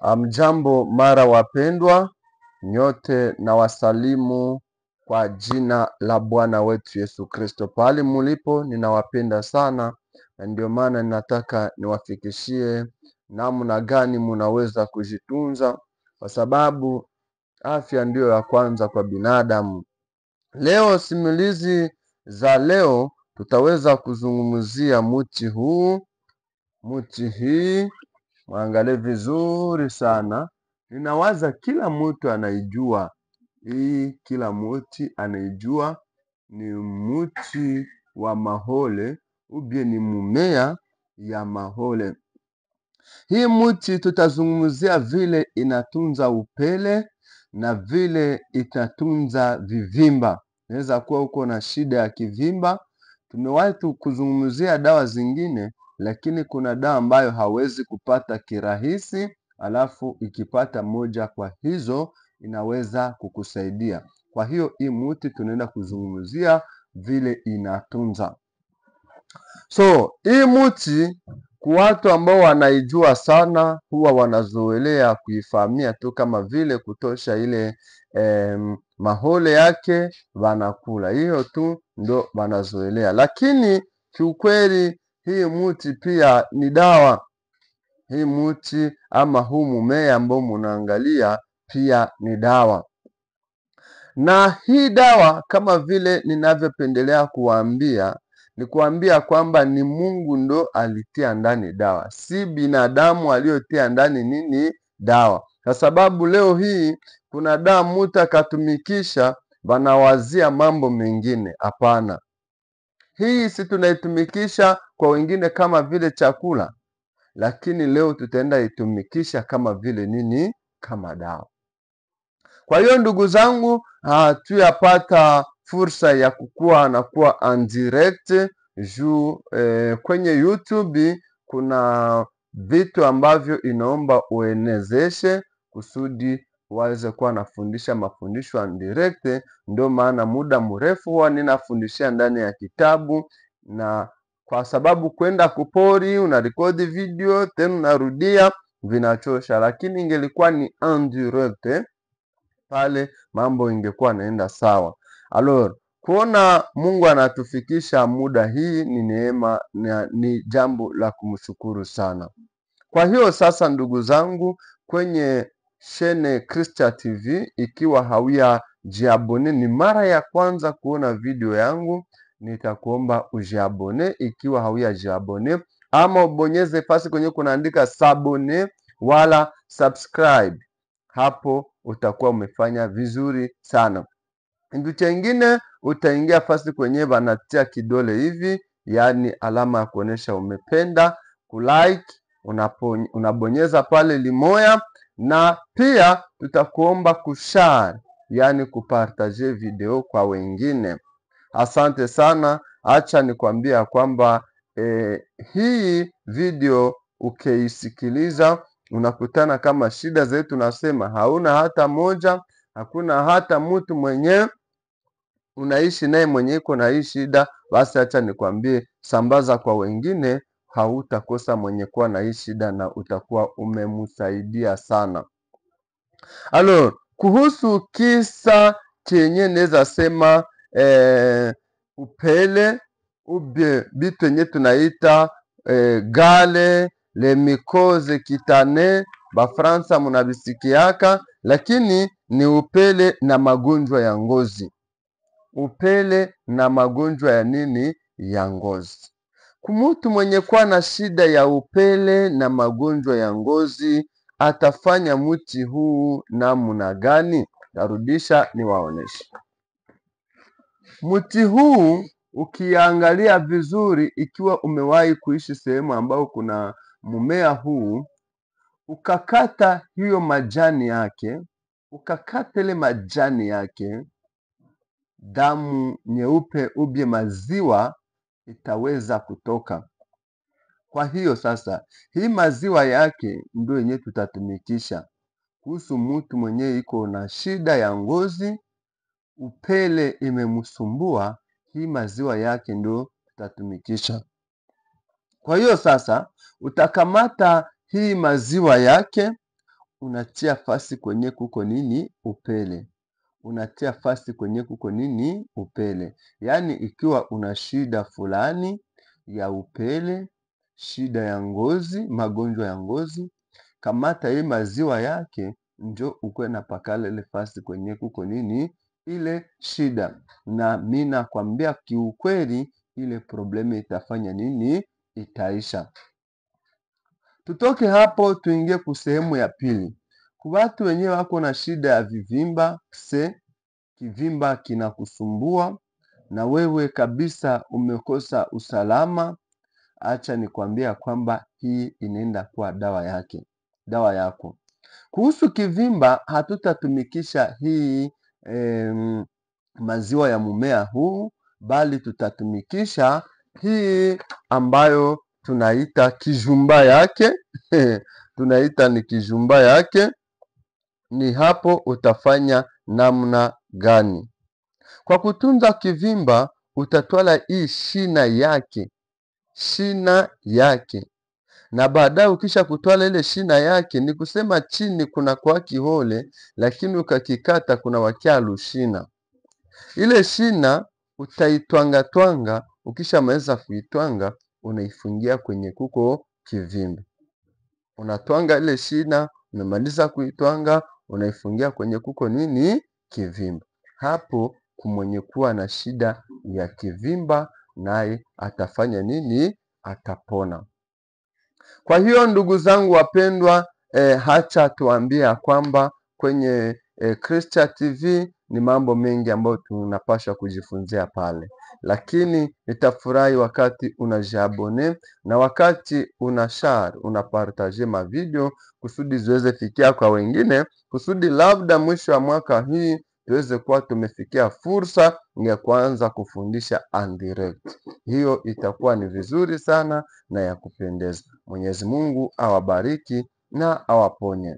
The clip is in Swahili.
Amjambo mara wapendwa, nyote na wasalimu kwa jina la Bwana wetu Yesu Kristo. Pahali mulipo ninawapenda sana, na ndio maana ninataka niwafikishie namna gani munaweza kujitunza, kwa sababu afya ndio ya kwanza kwa binadamu. Leo simulizi za leo tutaweza kuzungumzia mti huu. Mti hii muangalie vizuri sana. Ninawaza kila mtu anaijua. Hii kila mtu anaijua, ni mti wa mahole, ubie ni mumea ya mahole. Hii mti tutazungumzia vile inatunza upele na vile itatunza vivimba. Inaweza kuwa uko na shida ya kivimba. Tumewahi kuzungumzia dawa zingine, lakini kuna dawa ambayo hawezi kupata kirahisi, alafu ikipata moja kwa hizo inaweza kukusaidia. Kwa hiyo hii mti tunaenda kuzungumzia vile inatunza. So hii mti kwa watu ambao wanaijua sana huwa wanazoelea kuifahamia tu kama vile kutosha ile mahole yake wanakula. Hiyo tu ndo wanazoelea, lakini kiukweli hii mti pia ni dawa. Hii mti ama huu mumea ambao munaangalia pia ni dawa. Na hii dawa kama vile ninavyopendelea kuwaambia, ni kuambia kwamba ni Mungu ndo alitia ndani dawa, si binadamu aliyotia ndani nini dawa. Kwa sababu leo hii kuna dawa mtu akatumikisha wanawazia mambo mengine. Hapana, hii si tunaitumikisha kwa wengine kama vile chakula, lakini leo tutaenda itumikisha kama vile nini, kama dawa. Kwa hiyo ndugu zangu, tuyapata fursa ya kuwa en direct juu kwenye YouTube kuna vitu ambavyo inaomba uenezeshe kusudi waweze kuwa nafundisha mafundisho en direct. Ndio maana muda mrefu huwa ninafundishia ndani ya kitabu, na kwa sababu kwenda kupori unarekodi video tena unarudia vinachosha, lakini ingelikuwa ni en direct pale mambo ingekuwa naenda sawa. Alors, kuona Mungu anatufikisha muda hii ni neema, ni jambo la kumshukuru sana. Kwa hiyo sasa ndugu zangu, kwenye shene Christian TV, ikiwa hauya jiabone, ni mara ya kwanza kuona video yangu, nitakuomba ujiabone ikiwa hauya jiabone, ama ubonyeze fasi kwenye kunaandika sabone wala subscribe. Hapo utakuwa umefanya vizuri sana. Kitu chengine, utaingia fasi kwenye banatia kidole hivi, yani alama ya kuonesha umependa, kulike, unabonyeza pale limoya, na pia tutakuomba kushare, yani kupartaje video kwa wengine. Asante sana. Acha nikwambia kwamba hii video ukiisikiliza unakutana kama shida zetu nasema hauna hata moja, hakuna hata mtu mwenye unaishi naye mwenye iko na hii shida, basi acha nikwambie, sambaza kwa wengine, hautakosa mwenye kuwa na hii shida na utakuwa umemsaidia sana. Alors, kuhusu kisa chenye neza sema upele ubie bitu yenye tunaita gale le mycose cutané, Bafransa munabisikiaka, lakini ni upele na magonjwa ya ngozi. Upele na magonjwa ya nini? Ya ngozi. Kumutu mwenye kuwa na shida ya upele na magonjwa ya ngozi, atafanya mti huu namna gani? Narudisha niwaoneshe. Mti huu ukiangalia vizuri, ikiwa umewahi kuishi sehemu ambao kuna mumea huu, ukakata hiyo majani yake, ukakata ile majani yake, damu nyeupe ubie maziwa itaweza kutoka. Kwa hiyo sasa, hii maziwa yake ndio yenye tutatumikisha kuhusu mtu mwenye iko na shida ya ngozi, upele imemsumbua. Hii maziwa yake ndio tutatumikisha. Kwa hiyo sasa, utakamata hii maziwa yake, unatia fasi kwenye kuko nini? Upele. Unatia fasi kwenye kuko nini? Upele. Yaani ikiwa una shida fulani ya upele, shida ya ngozi, magonjwa ya ngozi, kamata hii maziwa yake njo ukwe na pakala ile fasi kwenye kuko nini? Ile shida. Na mimi nakwambia kiukweli ile probleme itafanya nini? Itaisha. Tutoke hapo tuingie kusehemu ya pili. Kwa watu wenyewe wako na shida ya vivimba, kivimba kinakusumbua na wewe kabisa umekosa usalama, acha nikwambia kwamba hii inaenda kuwa dawa yako. Kuhusu kivimba hatutatumikisha hii maziwa ya mmea huu, bali tutatumikisha hii ambayo tunaita kijumba yake. Tunaita ni kijumba yake. Ni hapo utafanya namna gani? Kwa kutunza kivimba utatwala hii shina yake, na baadaye ukisha kutwala ile shina yake, ni kusema chini kuna kwa kihole, lakini ukakikata kuna wakia lushina. Ile shina utaitwanga, ukisha maliza kuitwanga unaifungia kwenye kuko kivimba. Unatwanga ile shina, unamaliza kuitwanga, unaifungia kwenye kuko nini? Kivimba. Hapo kumwenye kuwa na shida ya kivimba naye atafanya nini? Atapona. Kwa hiyo ndugu zangu wapendwa, hacha tuambia kwamba kwenye Christian TV ni mambo mengi ambayo tunapaswa kujifunzia pale, lakini nitafurahi wakati unajiabone na wakati unashare, unapartage ma video kusudi ziweze fikia kwa wengine, kusudi labda mwisho wa mwaka hii tuweze kuwa tumefikia fursa ya kuanza kufundisha en direct. Hiyo itakuwa ni vizuri sana na ya kupendeza. Mwenyezi Mungu awabariki na awaponye.